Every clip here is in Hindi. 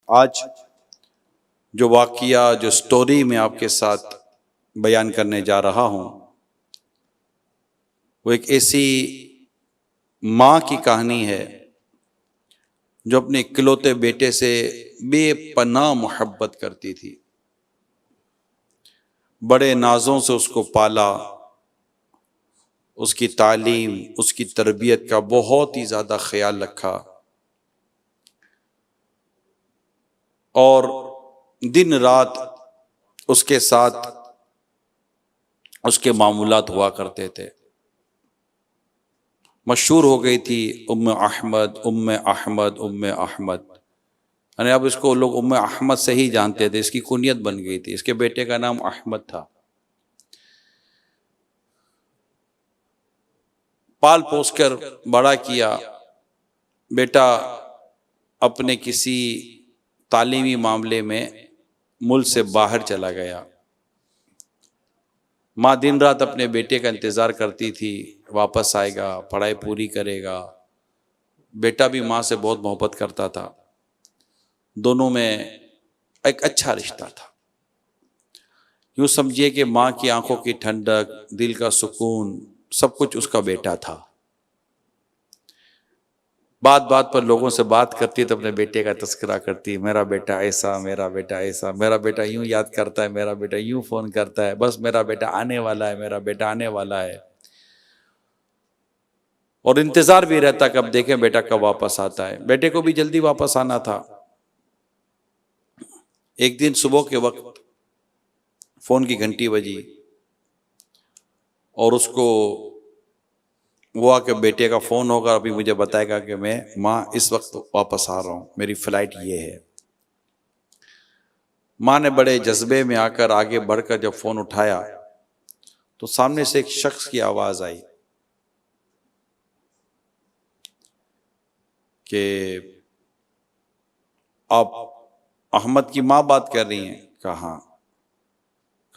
आज जो वाक़िया, जो स्टोरी मैं आपके साथ बयान करने जा रहा हूँ, वो एक ऐसी माँ की कहानी है जो अपने इकलौते बेटे से बेपनाह मोहब्बत करती थी। बड़े नाज़ों से उसको पाला, उसकी तालीम, उसकी तरबियत का बहुत ही ज़्यादा ख्याल रखा और दिन रात उसके साथ उसके मामूलात हुआ करते थे। मशहूर हो गई थी उम्मे अहमद, उम्मे अहमद, उम्मे अहमद। यानी अब इसको लोग उम्मे अहमद से ही जानते थे, इसकी कुनियत बन गई थी। इसके बेटे का नाम अहमद था। पाल पोस कर बड़ा किया। बेटा अपने किसी तालीमी मामले में मुल्क से बाहर चला गया। माँ दिन रात अपने बेटे का इंतज़ार करती थी, वापस आएगा, पढ़ाई पूरी करेगा। बेटा भी माँ से बहुत मोहब्बत करता था। दोनों में एक अच्छा रिश्ता था। यूँ समझिए कि माँ की आंखों की ठंडक, दिल का सुकून, सब कुछ उसका बेटा था। बात बात पर लोगों से बात करती तो अपने बेटे का तस्करा करती, मेरा बेटा ऐसा, मेरा बेटा ऐसा, मेरा बेटा यूं याद करता है, मेरा बेटा यूं फोन करता है, बस मेरा बेटा आने वाला है, मेरा बेटा आने वाला है। और इंतजार भी रहता कब देखें बेटा कब वापस आता है। बेटे को भी जल्दी वापस आना था। एक दिन सुबह के वक्त फोन की घंटी बजी और उसको हुआ कि बेटे का फोन होगा, अभी मुझे बताएगा कि मैं माँ इस वक्त वापस आ रहा हूँ, मेरी फ्लाइट ये है। माँ ने बड़े जज्बे में आकर आगे बढ़कर जब फोन उठाया तो सामने से एक शख्स की आवाज आई कि आप अहमद की माँ बात कर रही हैं? कहा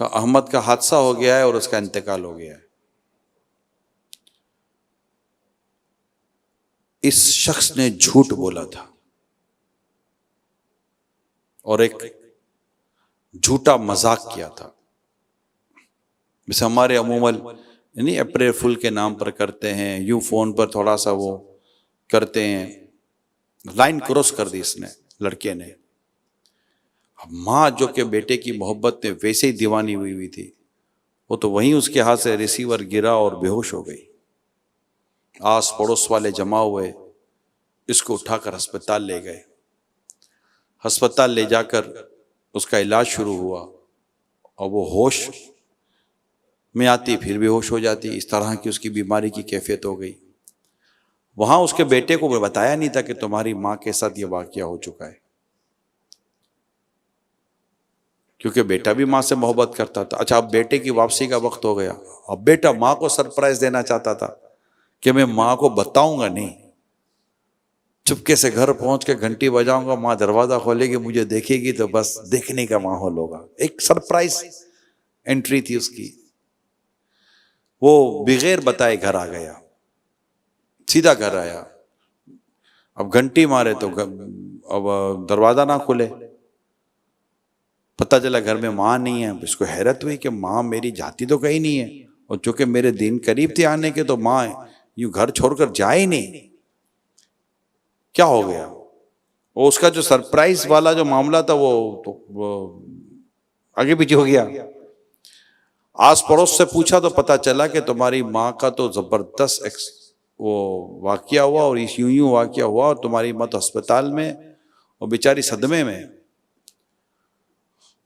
अहमद का हादसा हो गया है और उसका इंतकाल हो गया है। इस शख्स ने झूठ बोला था और एक झूठा मजाक किया था। जैसे हमारे अमूमन नहीं अप्रैल फुल के नाम पर करते हैं, यूं फोन पर थोड़ा सा वो करते हैं। लाइन क्रॉस कर दी इसने, लड़के ने। माँ जो कि बेटे की मोहब्बत में वैसे ही दीवानी हुई हुई थी, वो तो वहीं उसके हाथ से रिसीवर गिरा और बेहोश हो गई। आस पड़ोस वाले जमा हुए, इसको उठाकर अस्पताल ले गए। अस्पताल ले जाकर उसका इलाज शुरू हुआ और वो होश में आती फिर बेहोश हो जाती। इस तरह की उसकी बीमारी की कैफियत हो गई। वहां उसके बेटे को बताया नहीं था कि तुम्हारी माँ के साथ ये वाकया हो चुका है, क्योंकि बेटा भी माँ से मोहब्बत करता था। अच्छा, अब बेटे की वापसी का वक्त हो गया। अब बेटा माँ को सरप्राइज देना चाहता था कि मैं माँ को बताऊंगा नहीं, चुपके से घर पहुंच के घंटी बजाऊंगा, माँ दरवाजा खोलेगी, मुझे देखेगी तो बस देखने का माहौल होगा। एक सरप्राइज एंट्री थी उसकी। वो बगैर बताए घर आ गया, सीधा घर आया। अब घंटी मारे तो अब दरवाजा ना खुले। पता चला घर में माँ नहीं है। इसको हैरत हुई कि माँ मेरी जाती तो कहीं नहीं है, और चूंकि मेरे दिन करीब थे आने के तो माँ यूं घर छोड़कर जाए ही नहीं। क्या हो गया? वो उसका जो सरप्राइज वाला जो मामला था वो आगे पीछे हो गया। आस पड़ोस से पूछा तो पता चला कि तुम्हारी माँ का तो जबरदस्त वो वाकया हुआ और इस यूं वाकया हुआ और तुम्हारी माँ तो अस्पताल में और बेचारी सदमे में।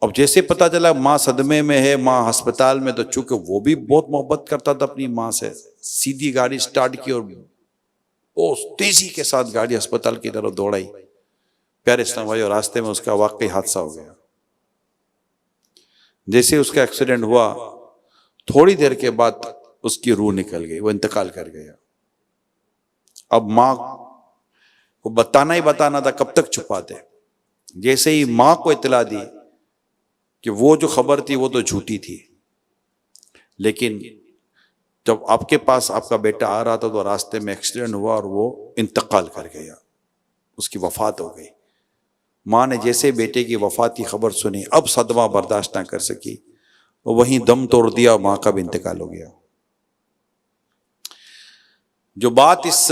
अब जैसे पता चला माँ सदमे में है, माँ अस्पताल में, तो चूंकि वो भी बहुत मोहब्बत करता था अपनी माँ से, सीधी गाड़ी स्टार्ट की और वो तेजी के साथ गाड़ी अस्पताल की तरफ दौड़ाई। प्यारे भाई, और रास्ते में उसका वाकई हादसा हो गया। जैसे उसका एक्सीडेंट हुआ, थोड़ी देर के बाद उसकी रूह निकल गई, वो इंतकाल कर गया। अब माँ को बताना ही बताना था, कब तक छुपाते। जैसे ही माँ को इत्तला दी कि वो जो खबर थी वो तो झूठी थी, लेकिन जब आपके पास आपका बेटा आ रहा था तो रास्ते में एक्सीडेंट हुआ और वो इंतकाल कर गया, उसकी वफात हो गई। माँ ने जैसे बेटे की वफात की खबर सुनी, अब सदमा बर्दाश्त ना कर सकी, वो वहीं दम तोड़ दिया, माँ का भी इंतकाल हो गया। जो बात इस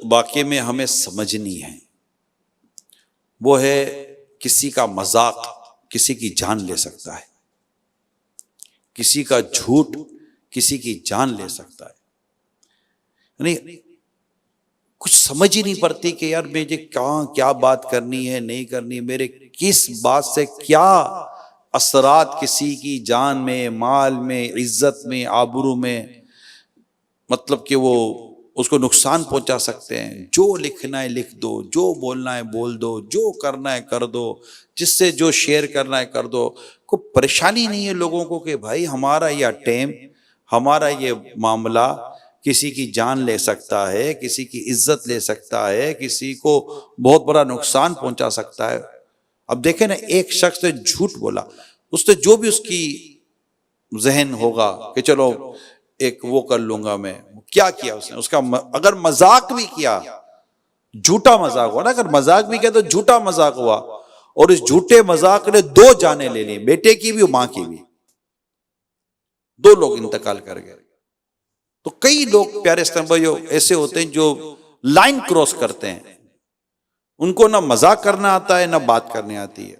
वाक़े में हमें समझनी है वो है, किसी का मजाक किसी की जान ले सकता है, किसी का झूठ किसी की जान ले सकता है। नहीं, कुछ समझ ही नहीं पड़ती कि यार मुझे क्या बात करनी है, नहीं करनी, मेरे किस बात से क्या असरात किसी की जान में, माल में, इज्जत में, आबरू में, मतलब कि वो उसको नुकसान पहुंचा सकते हैं। जो लिखना है लिख दो, जो बोलना है बोल दो, जो करना है कर दो, जिससे जो शेयर करना है कर दो। कोई परेशानी नहीं है लोगों को कि भाई हमारा यह टेम, हमारा ये मामला किसी की जान ले सकता है, किसी की इज्जत ले सकता है, किसी को बहुत बड़ा नुकसान पहुंचा सकता है। अब देखें ना, एक शख्स ने झूठ बोला, उससे जो भी उसकी जहन होगा कि चलो एक वो कर लूंगा मैं, क्या किया उसने, उसका अगर मजाक भी किया, झूठा मजाक हुआ ना, अगर मजाक भी किया तो झूठा मजाक हुआ, और इस झूठे मजाक ने 2 जानें ले ली, बेटे की भी और मां की भी, 2 लोग इंतकाल कर गए। तो कई लोग प्यारे इस्लाम भाइयों ऐसे होते हैं जो लाइन क्रॉस करते हैं, उनको ना मजाक करना आता है ना बात करनी आती है।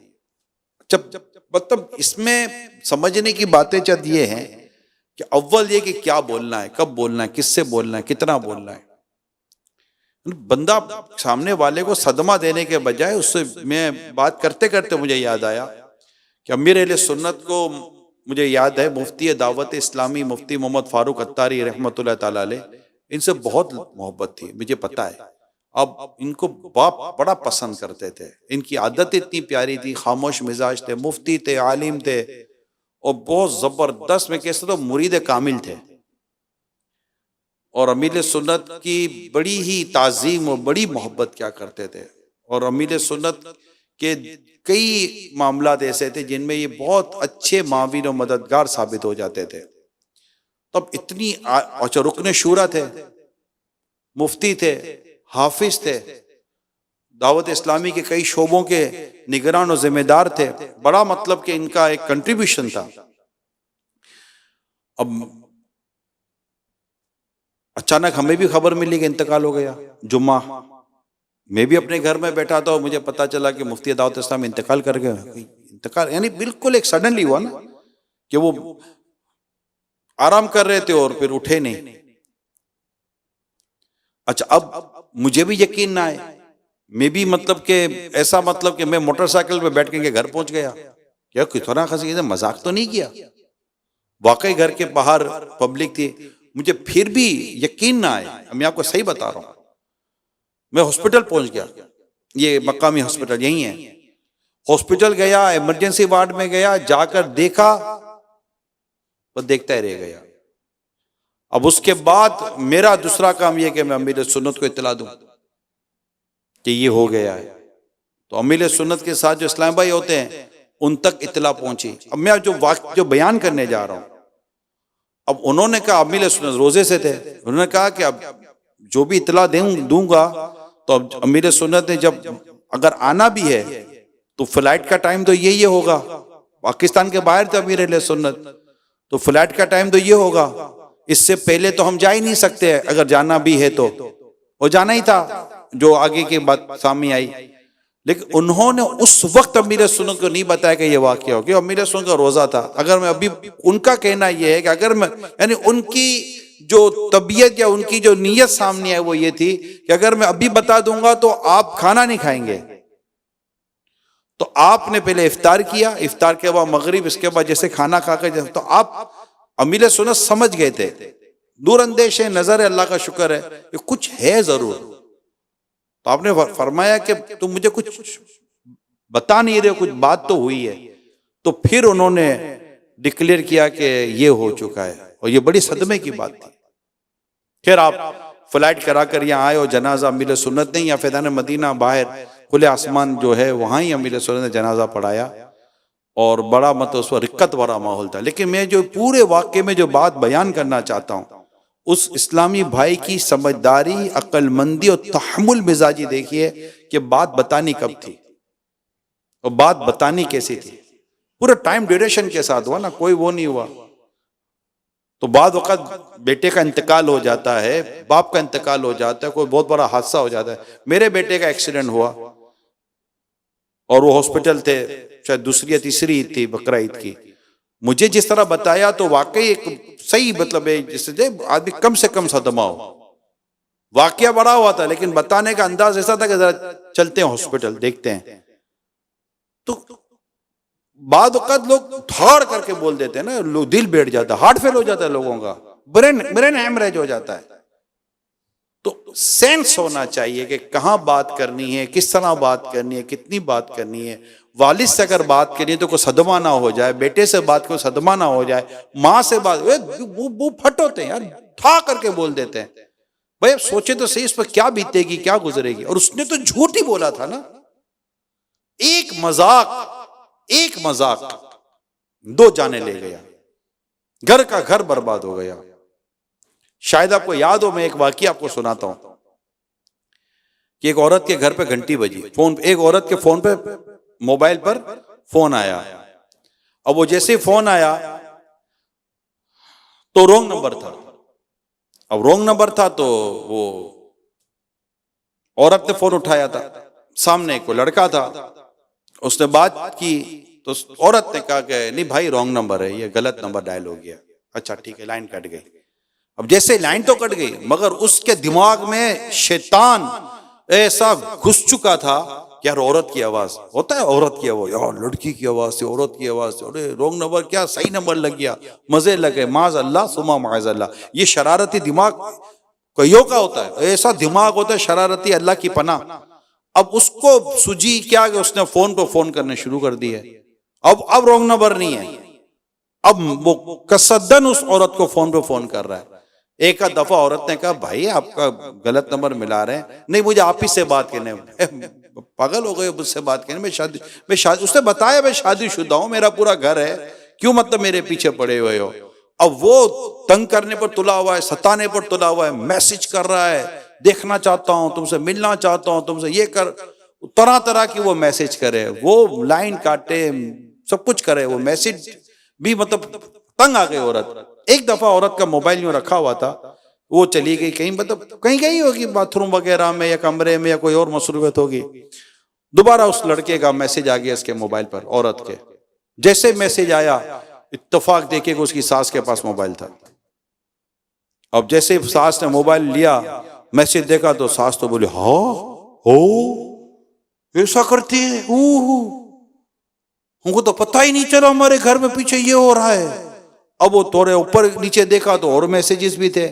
जब मतलब इसमें समझने की बातें चंद ये हैं कि अव्वल ये कि क्या बोलना है, कब बोलना है, किससे बोलना है, कितना बोलना है। बंदा सामने वाले को सदमा देने के बजाय, उससे मैं बात करते करते मुझे याद आया कि अमीर अहले सुन्नत को मुझे याद है, मुफ्ती दावत इस्लामी मुफ्ती मोहम्मद फारूक अत्तारी रहमतुल्लाह ताला अलैह, इनसे बहुत मोहब्बत थी, मुझे पता है। अब इनको बाप बड़ा पसंद करते थे, इनकी आदत इतनी प्यारी थी, खामोश मिजाज थे, मुफ्ती थे, आलिम थे, और बहुत जबरदस्त, में कैसे तो मुरीद कामिल थे, और अमीर सुन्नत की बड़ी ही ताजीम और बड़ी मोहब्बत क्या करते थे। और अमीर सुन्नत के कई मामलात ऐसे थे जिनमें ये बहुत अच्छे माविन और मददगार साबित हो जाते थे। तब इतनी अच्छा, रुकने शूरा थे, मुफ्ती थे, हाफिज थे, दावत इस्लामी के कई शोबों के निगरान और जिम्मेदार थे, बड़ा मतलब कि इनका एक कंट्रीब्यूशन था। अब अचानक हमें भी खबर मिली कि इंतकाल हो गया। जुम्मा मैं भी अपने घर में बैठा था और मुझे पता चला कि मुफ्ती दावत इस्लाम इंतकाल कर गया। इंतकाल यानी बिल्कुल एक सडनली हुआ ना, कि वो आराम कर रहे थे और फिर उठे नहीं। अच्छा, अब मुझे भी यकीन ना आए, मैं भी मतलब कि ऐसा, मतलब कि मैं मोटरसाइकिल पे बैठ के घर पहुंच गया, क्या कितना खसी, मजाक तो नहीं किया, वाकई घर के बाहर पब्लिक थी। मुझे फिर भी यकीन ना आए, मैं आपको सही बता रहा हूं। मैं हॉस्पिटल पहुंच गया, ये मकामी हॉस्पिटल यही है, हॉस्पिटल गया, इमरजेंसी वार्ड में गया, जाकर देखा, बस देखता ही रह गया। अब उसके बाद मेरा दूसरा काम यह कि मैं अमीर सुन्नत को इत्तला दूं कि ये हो गया है। तो अमीर सुन्नत के साथ जो इस्लाम भाई होते हैं उन तक इत्तला पहुंची। अब मैं जो बयान करने जा रहा हूं, अब उन्होंने कहा, अमीर सुन्नत रोजे से थे, उन्होंने कहा कि अब जो भी इत्तला दूंगा, तो अब अमीर सुन्नत ने जब अगर आना भी है तो फ्लाइट का टाइम तो ये होगा, पाकिस्तान के बाहर थे अमीर सुन्नत, तो फ्लाइट का टाइम तो ये होगा, इससे पहले तो हम जा ही नहीं सकते, अगर जाना भी है तो, वो जाना ही था, जो आगे की बात सामने आई। लेकिन उन्होंने उस वक्त अमीर सुन्नत को नहीं बताया कि ये वाकया हो गया। अमीर सुन्नत का रोजा था। अगर मैं अभी, उनका कहना यह है कि अगर मैं, यानी उनकी जो तबीयत या उनकी जो नीयत सामने आई वो ये थी कि अगर मैं अभी बता दूंगा तो आप खाना नहीं खाएंगे, तो आपने पहले इफ्तार किया, इफ्तार के बाद मगरिब, इसके बाद जैसे खाना खाकर, तो आप अमीर सुन्नत समझ गए थे, दूरअंदेश है, नजर है, अल्लाह का शुक्र है कि कुछ है जरूर। तो आपने फरमाया कि तुम मुझे कुछ बता नहीं रहे, कुछ बात तो हुई है। तो फिर उन्होंने डिक्लेयर किया कि ये हो चुका है, और ये बड़ी सदमे की बात थी। फिर आप फ्लाइट करा कर यहाँ आए और जनाजा अमीर सुन्नत ने, या फैदान मदीना बाहर खुले आसमान जो है वहां ही अमीर सुन्नत ने जनाजा पढ़ाया, और बड़ा मतलब उस पर रिक्कत भरा माहौल था। लेकिन मैं जो पूरे वाक़े में जो बात बयान करना चाहता हूँ, उस इस्लामी भाई की समझदारी, अक्लमंदी और तहम्मुल मिजाजी देखिए कि बात बतानी कब थी। और बात बतानी कैसी थी, पूरा टाइम ड्यूरेशन के साथ हुआ ना, कोई वो नहीं हुआ। तो बाद वक़्त बेटे का इंतकाल हो जाता है, बाप का इंतकाल हो जाता है, कोई बहुत बड़ा हादसा हो जाता है। मेरे बेटे का एक्सीडेंट हुआ और वो हॉस्पिटल थे, शायद दूसरी या तीसरी ईद थी, बकरा ईद की। मुझे जिस तरह बताया तो वाकई एक सही मतलब है, जिससे आदमी कम से कम सदमा हो। वाकया बड़ा हुआ था लेकिन बताने का अंदाज ऐसा था कि जरा चलते हैं हॉस्पिटल, देखते हैं। तो बाद वक़्त लोग ठाड़ करके बोल देते हैं ना, लोग दिल बैठ जाता है, हार्ट फेल हो जाता है लोगों का, ब्रेन हैमरेज हो जाता है। तो सेंस होना चाहिए कि कहाँ बात करनी है, किस तरह बात करनी है, कितनी बात करनी है। वालिद से अगर बात करनी है तो कोई सदमा ना हो जाए, बेटे से बात को सदमा ना हो जाए, माँ से बात, वो फट होते हैं यार, ठा करके बोल देते हैं। भाई अब सोचे तो सही, इस पर क्या बीतेगी, क्या गुजरेगी। और उसने तो झूठ ही बोला था ना, एक मजाक दो जाने ले गया, घर का घर बर्बाद हो गया। शायद आपको याद हो, मैं एक वाकया आपको सुनाता हूं कि एक औरत के घर पे घंटी बजी, फोन, एक औरत के फोन पे, मोबाइल पर फोन आया। अब वो जैसे ही फोन आया तो रॉन्ग नंबर था। अब रॉन्ग नंबर था तो वो औरत ने फोन उठाया था, सामने को लड़का था, उसने बात की तो औरत ने कहा कि नहीं भाई रॉन्ग नंबर है, ये गलत नंबर डायल हो गया। अच्छा ठीक है, लाइन कट गई। अब जैसे लाइन तो कट गई मगर उसके दिमाग में शैतान ऐसा घुस चुका था कि यार औरत की आवाज, होता है औरत की आवाज, यार लड़की की आवाज से, औरत की आवाज से, अरे रॉन्ग नंबर क्या, सही नंबर लग गया, मजे लगे, माज अल्लाह सुमा माज अल्लाह। ये शरारती दिमाग कईयों का होता है, ऐसा दिमाग होता है शरारती, अल्लाह की पनाह। अब उसको सूझी क्या कि उसने फोन पे फोन करने शुरू कर दिए। अब रॉन्ग नंबर नहीं है, अब वो कसदन उस औरत को फोन पे फोन कर रहा है। एक दफा औरत ने कहा भाई आपका गलत नंबर मिला रहे हैं, नहीं मुझे आप ही से बात करने, पागल हो गए मुझसे बात करने, मैं शादी, उसने बताया मैं शादीशुदा हूं, मेरा पूरा घर है, क्यों मतलब मेरे पीछे पड़े हुए हो। अब वो तंग करने पर तुला हुआ है, सताने पर तुला हुआ है, मैसेज कर रहा है, देखना चाहता हूं तुमसे, मिलना चाहता हूं तुमसे, ये कर, तरह तरह की वो मैसेज करे, वो लाइन काटे, सब कुछ करे, वो मैसेज भी मतलब तंग आ गई औरत। एक दफा औरत का मोबाइल यूं रखा हुआ था, वो चली गई कहीं, मतलब कहीं गई होगी बाथरूम वगैरह में या कमरे में या कोई और मसरूफियत होगी। दोबारा उस लड़के का मैसेज आ गया इसके मोबाइल पर, औरत के। जैसे मैसेज आया इत्तेफाक देखे कि उसकी सास के पास मोबाइल था। अब जैसे सास ने मोबाइल लिया, मैसेज देखा तो सास तो बोली हाँ हो ऐसा करती है, हमको तो पता ही नहीं चला, हमारे घर में पीछे ये हो रहा है। अब वो थोड़े ऊपर नीचे देखा तो और मैसेजेस भी थे,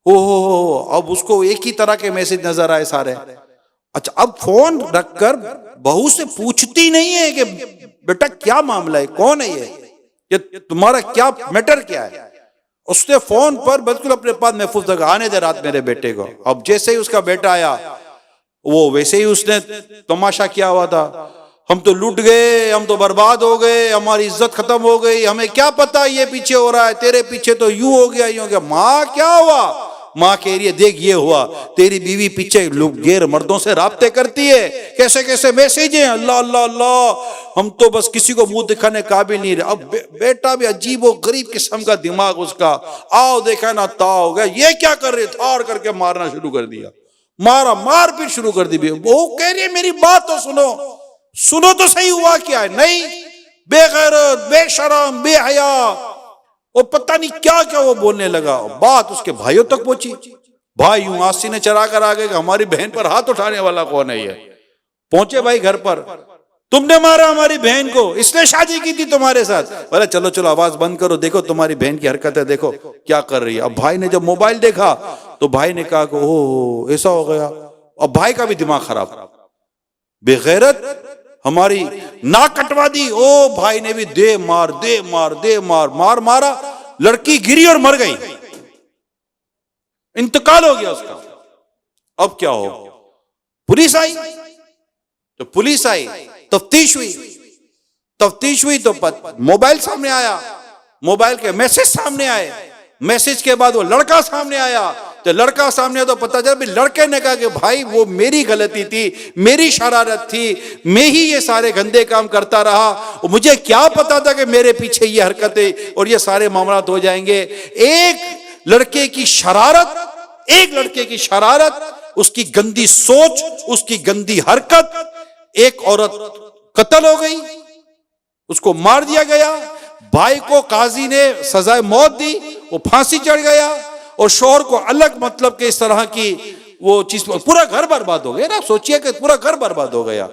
ओहो, अब उसको एक ही तरह के मैसेज नजर आए सारे। अच्छा, अब फोन रखकर बहू से पूछती नहीं है कि बेटा क्या मामला है, कौन है ये तुम्हारा क्या मैटर क्या है। उसने फोन पर बिल्कुल अपने पास महफूज रखा, आने दे रात मेरे बेटे को। अब जैसे ही उसका बेटा आया, वो वैसे ही उसने तमाशा किया हुआ था, हम तो लूट गए, हम तो बर्बाद हो गए, हमारी इज्जत खत्म हो गई, हमें क्या पता ये पीछे हो रहा है, तेरे पीछे तो यूं हो गया, यूं हो गया। माँ क्या हुआ, माँ कह रही है देख ये हुआ, तेरी बीवी पीछे गैर मर्दों से राब्ते करती है, कैसे कैसे मैसेज है, अल्लाह अल्लाह अल्लाह, हम तो बस किसी को मुंह दिखाने काबिल नहीं रहे। अब बेटा भी अजीब और गरीब किस्म का दिमाग उसका, आओ देखा ना ता हो गया, ये क्या कर रहे, थाड़ करके मारना शुरू कर दिया, मारपीट शुरू कर दी। वो कह रही है मेरी बात तो सुनो तो सही, हुआ क्या है। नहीं, बेगैरत, बेशरम, बेहया, वो पता नहीं क्या क्या वो बोलने लगा। बात उसके भाइयों तक पहुंची, भाई यूं आसीने चढ़ा कर आ गए कि हमारी बहन पर हाथ उठाने वाला कौन है ये। पहुंचे भाई घर पर, तुमने मारा हमारी बहन को, इसने शादी की थी तुम्हारे साथ। बोले चलो चलो आवाज बंद करो, देखो तुम्हारी बहन की हरकतें देखो क्या कर रही है। अब भाई ने जब मोबाइल देखा तो भाई ने कहा कि ओह ऐसा हो गया। अब भाई का भी दिमाग खराब, बेगैरत, हमारी नाक कटवा दी। ओ भाई ने भी दे मार मारा, लड़की गिरी और मर गई, इंतकाल हो गया उसका। अब क्या हो, पुलिस आई, तो पुलिस आई, तफ्तीश हुई तो मोबाइल सामने आया, मोबाइल के मैसेज सामने आए, मैसेज के बाद वो लड़का सामने आया, तो लड़का सामने तो पता चला, लड़के ने कहा कि भाई वो मेरी गलती थी, मेरी शरारत थी, मैं ही ये सारे गंदे काम करता रहा, और मुझे क्या पता था कि मेरे पीछे ये हरकतें और ये सारे मामला हो जाएंगे। एक लड़के की शरारत, उसकी गंदी सोच, उसकी गंदी हरकत, एक औरत कत्ल हो गई, उसको मार दिया गया। भाई को काजी ने सजाए मौत दी, वो फांसी चढ़ गया, और शोहर को अलग मतलब के इस तरह की वो चीज, पूरा घर बर्बाद हो गया ना। सोचिए कि पूरा घर बर्बाद हो गया,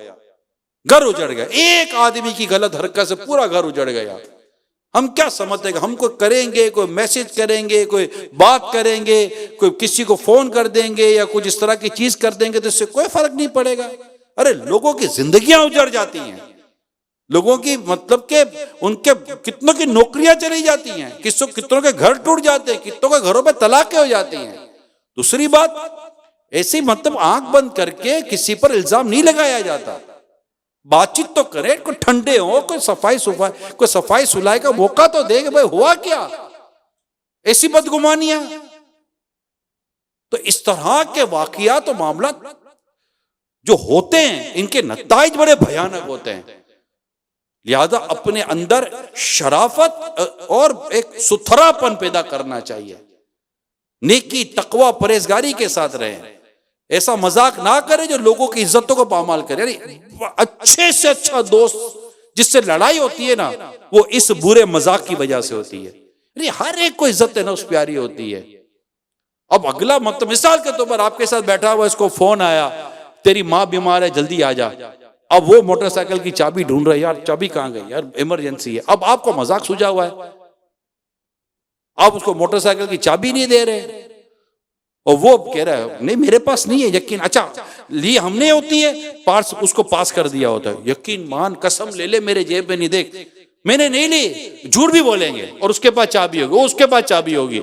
घर उजड़ गया, एक आदमी की गलत हरकत से पूरा घर उजड़ गया। हम क्या समझते हैं, हम कोई करेंगे, कोई मैसेज करेंगे, कोई बात करेंगे, कोई किसी को फोन कर देंगे या कुछ इस तरह की चीज कर देंगे तो इससे कोई फर्क नहीं पड़ेगा। अरे लोगों की जिंदगियां उजड़ जाती हैं, लोगों की मतलब के उनके कितनों की नौकरियां चली जाती हैं, कितनों के घर टूट जाते हैं, कितनों के घरों में तलाकें हो जाती हैं। दूसरी बात, ऐसी मतलब आंख बंद करके किसी पर इल्जाम नहीं लगाया जाता। बातचीत तो करें, कोई ठंडे हो, कोई सफाई सुलाई का मौका तो देगा। भाई हुआ क्या, ऐसी बदगुमानियां। तो इस तरह के वाकयात और मामला जो होते हैं, इनके नताइज बड़े भयानक होते हैं। लिहाजा अपने अंदर शराफत और एक सुथरापन पैदा करना चाहिए, नेकी तकवा परहेजगारी के साथ रहें। ऐसा मजाक ना करें जो लोगों की इज्जतों को पामाल करे। यानी अच्छे से अच्छा दोस्त जिससे लड़ाई होती है ना, वो इस बुरे मजाक की वजह से होती है। यानी हर एक को इज्जत है ना, उस प्यारी होती है। अब अगला मतलब मिसाल के तौर पर आपके साथ बैठा हुआ, इसको फोन आया, तेरी माँ बीमार है, जल्दी आ जा। अब वो मोटरसाइकिल की चाबी ढूंढ रहा है, यार चाबी कहाँ गई, यार इमरजेंसी है। अब आपको मजाक सूझा हुआ है, आप उसको मोटरसाइकिल की चाबी नहीं दे रहे, और वो कह रहा है नहीं मेरे पास नहीं है, यकीन, अच्छा ली हमने होती है, पास उसको पास कर दिया होता है, यकीन मान कसम ले ले मेरे जेब में नहीं, देख मैंने नहीं ली, झूठ भी बोलेंगे, और उसके पास चाबी होगी, वो उसके पास चाबी होगी,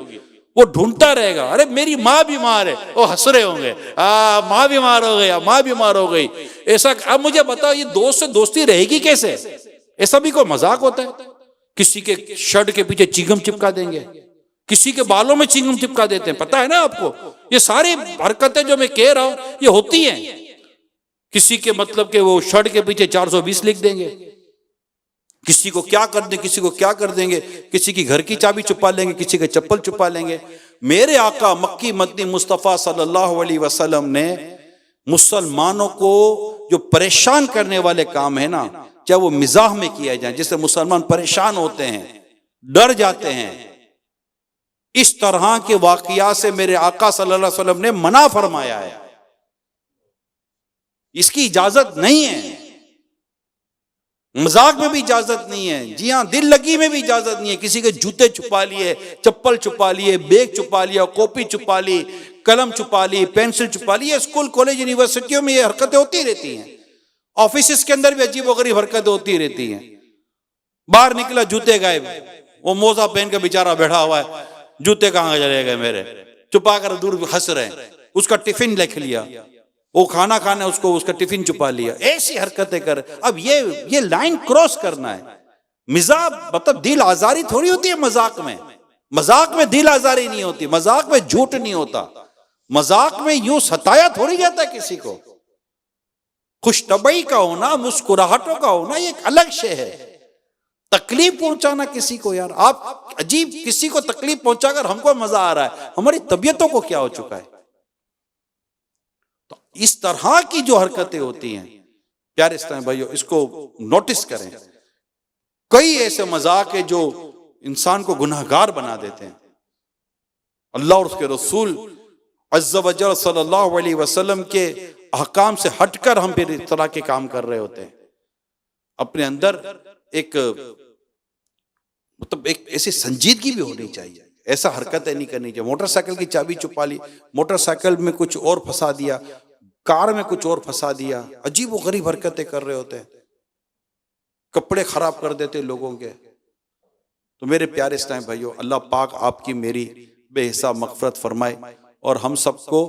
वो ढूंढता रहेगा, अरे मेरी माँ बीमार है, वो हंस रहे होंगे, माँ बीमार हो गया, माँ बीमार हो गई, ऐसा। अब मुझे बताओ ये दोस्त से दोस्ती रहेगी कैसे? ऐसा भी कोई मजाक होता है? किसी के शर्ट के पीछे चिंगम चिपका देंगे, किसी के बालों में चिंगम चिपका देते हैं, पता है ना आपको? ये सारी हरकतें जो मैं कह रहा हूं ये होती हैं। किसी के मतलब के वो शर्ट के पीछे 420 लिख देंगे, किसी को क्या कर देंगे, किसी को क्या कर देंगे, किसी की घर की चाबी छुपा लेंगे, किसी के चप्पल छुपा लेंगे। मेरे आका मक्की मदनी मुस्तफ़ा सल्लल्लाहु अलैहि वसल्लम ने मुसलमानों को जो परेशान करने वाले काम है ना, चाहे वो मिजाह में किया जाए, जिससे मुसलमान परेशान होते हैं, डर जाते हैं, इस तरह के वाकया से मेरे आका सल्लल्लाहु अलैहि वसल्लम ने मना फरमाया है। इसकी इजाजत नहीं है, मजाक में भी इजाजत नहीं है, जी हाँ दिल लगी में भी इजाजत नहीं है। किसी के जूते छुपा लिए, चप्पल छुपा लिए, बैग छुपा लिया, कॉपी छुपा ली, कलम छुपा ली, पेंसिल छुपा ली। स्कूल कॉलेज यूनिवर्सिटियों में ये हरकतें होती रहती हैं, ऑफिस के अंदर भी अजीबोगरीब हरकतें होती रहती हैं। बाहर निकला जूते गायब, वो मोजा पहन के बेचारा बैठा हुआ है, जूते कहाँ चले गए मेरे, छुपा कर दूर हंस रहे हैं। उसका टिफिन लिख लिया, वो खाना खाने उसको उसका टिफिन छुपा लिया, ऐसी हरकतें कर। अब ये लाइन क्रॉस करना है। मजाक मतलब दिल आजारी थोड़ी होती है मजाक में, मजाक में दिल आजारी नहीं होती, मजाक में झूठ नहीं होता, मजाक में यूं सताया थोड़ी जाता है किसी को। खुशतबई का होना, मुस्कुराहटों का होना, ये एक अलग शे है। तकलीफ पहुंचाना किसी को, यार आप अजीब, किसी को तकलीफ पहुंचाकर हमको मजा आ रहा है, हमारी तबीयतों को क्या हो चुका है। तो इस तरह की जो हरकतें होती हैं प्यारे इस्लामी भाइयों, इसको नोटिस करें। कई ऐसे मजाक है जो इंसान को गुनाहगार बना देते हैं। अल्लाह और उसके रसूल अज़्ज़ा वजल सल्लल्लाहु अलैहि वसल्लम के अहकाम से हटकर हम फिर इस तरह के काम कर रहे होते हैं। अपने अंदर एक मतलब एक ऐसी संजीदगी भी होनी चाहिए, ऐसा हरकतें नहीं करनी चाहिए। मोटरसाइकिल की चाबी छुपा ली, मोटरसाइकिल में कुछ और फंसा दिया, कार में कुछ और फंसा दिया, अजीब व गरीब हरकतें कर रहे होते हैं, कपड़े खराब कर देते लोगों के। तो मेरे प्यारे इस्लामी भाइयों, अल्लाह पाक आपकी मेरी बेहिसाब मग़फ़िरत फरमाए और हम सबको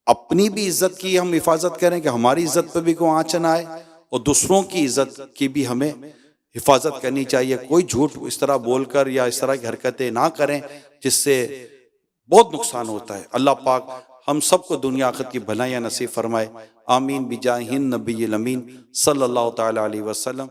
अपनी भी इज्जत की हम हिफाजत करें कि हमारी इज्जत पर भी कोई आँच न आए, और दूसरों की इज्जत की भी हमें हिफाजत करनी चाहिए। कोई झूठ इस तरह बोलकर या इस तरह की हरकतें ना करें जिससे बहुत नुकसान होता है। अल्लाह पाक हम सबको दुनिया आखिरत की भलाइयाँ नसीब फरमाए। आमीन बिजाहिन नबी अमीन सल्लल्लाहु तआला अलैहि वसल्लम।